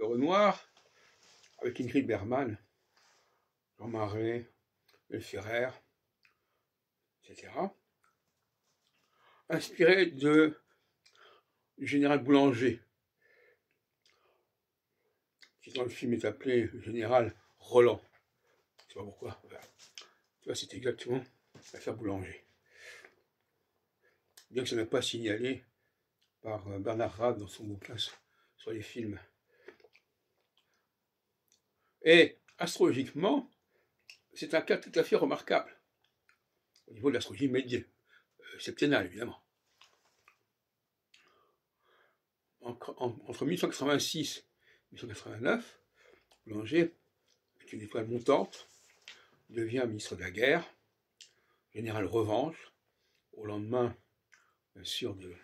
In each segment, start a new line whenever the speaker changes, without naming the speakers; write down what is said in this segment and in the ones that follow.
le Renoir, avec Ingrid Bergman, Jean Marais, Le Ferrer, etc. Inspiré du général Boulanger, qui dans le film est appelé le général Roland. Je ne sais pas pourquoi. Voilà. Tu vois, c'est exactement l'affaire Boulanger. Bien que ça n'a pas signalé par Bernard Rave dans son bouquin sur les films. Et astrologiquement, c'est un cas tout à fait remarquable, au niveau de l'astrologie médiévale, septennale évidemment. Entre 1886 et 1889, Boulanger est une étoile montante, devient ministre de la guerre, général revanche, au lendemain, bien sûr, de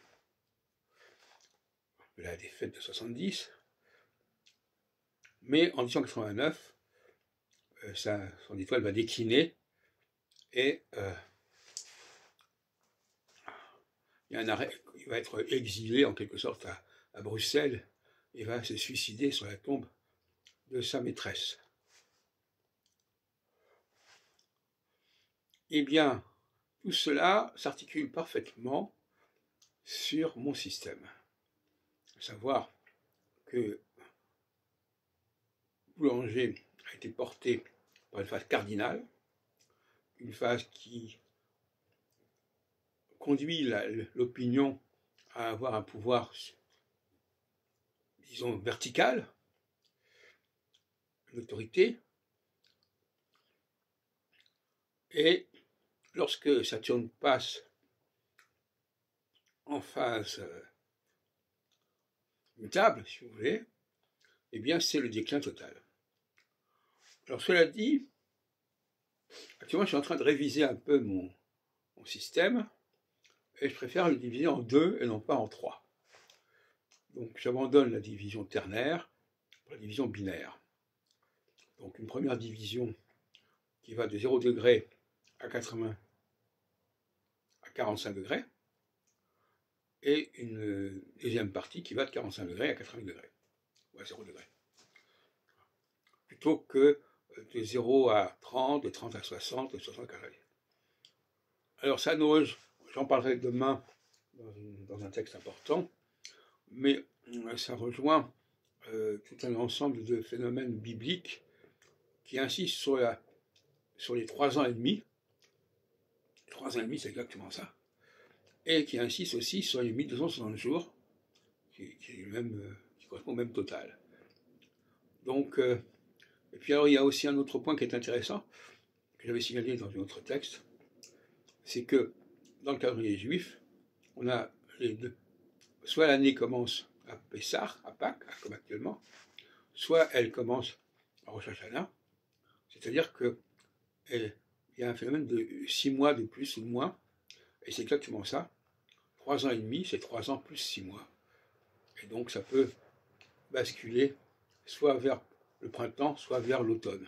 la défaite de 70. Mais en 1889, son étoile va décliner et il y a un arrêt, il va être exilé en quelque sorte à Bruxelles et va se suicider sur la tombe de sa maîtresse. Eh bien, tout cela s'articule parfaitement sur mon système. À savoir que Boulanger a été porté par une phase cardinale, une phase qui conduit l'opinion à avoir un pouvoir, disons, vertical, une autorité, et lorsque Saturne passe en phase mutable, si vous voulez, eh bien c'est le déclin total. Alors cela dit, actuellement je suis en train de réviser un peu mon système, et je préfère le diviser en 2 et non pas en 3. Donc j'abandonne la division ternaire pour la division binaire. Donc une première division qui va de 0 degré à 45 degrés, et une deuxième partie qui va de 45 degrés à 80 degrés, ou à 0 degré. Plutôt que de 0 à 30, de 30 à 60, de 60 à 40. Alors ça, j'en parlerai demain dans un texte important, mais ça rejoint tout un ensemble de phénomènes bibliques qui insistent sur les 3 ans et demi. 3 ans et demi, c'est exactement ça. Et qui insistent aussi sur les 1260 jours, qui correspond au même total. Donc, et puis alors il y a aussi un autre point qui est intéressant, que j'avais signalé dans un autre texte, c'est que dans le calendrier juif, on a les deux. Soit l'année commence à Pessah, à Pâques, comme actuellement, soit elle commence à Rosh Hashanah, c'est-à-dire qu'il y a un phénomène de 6 mois de plus ou de moins, et c'est exactement ça. 3 ans et demi, c'est 3 ans plus 6 mois. Et donc ça peut basculer soit vers le printemps, soit vers l'automne.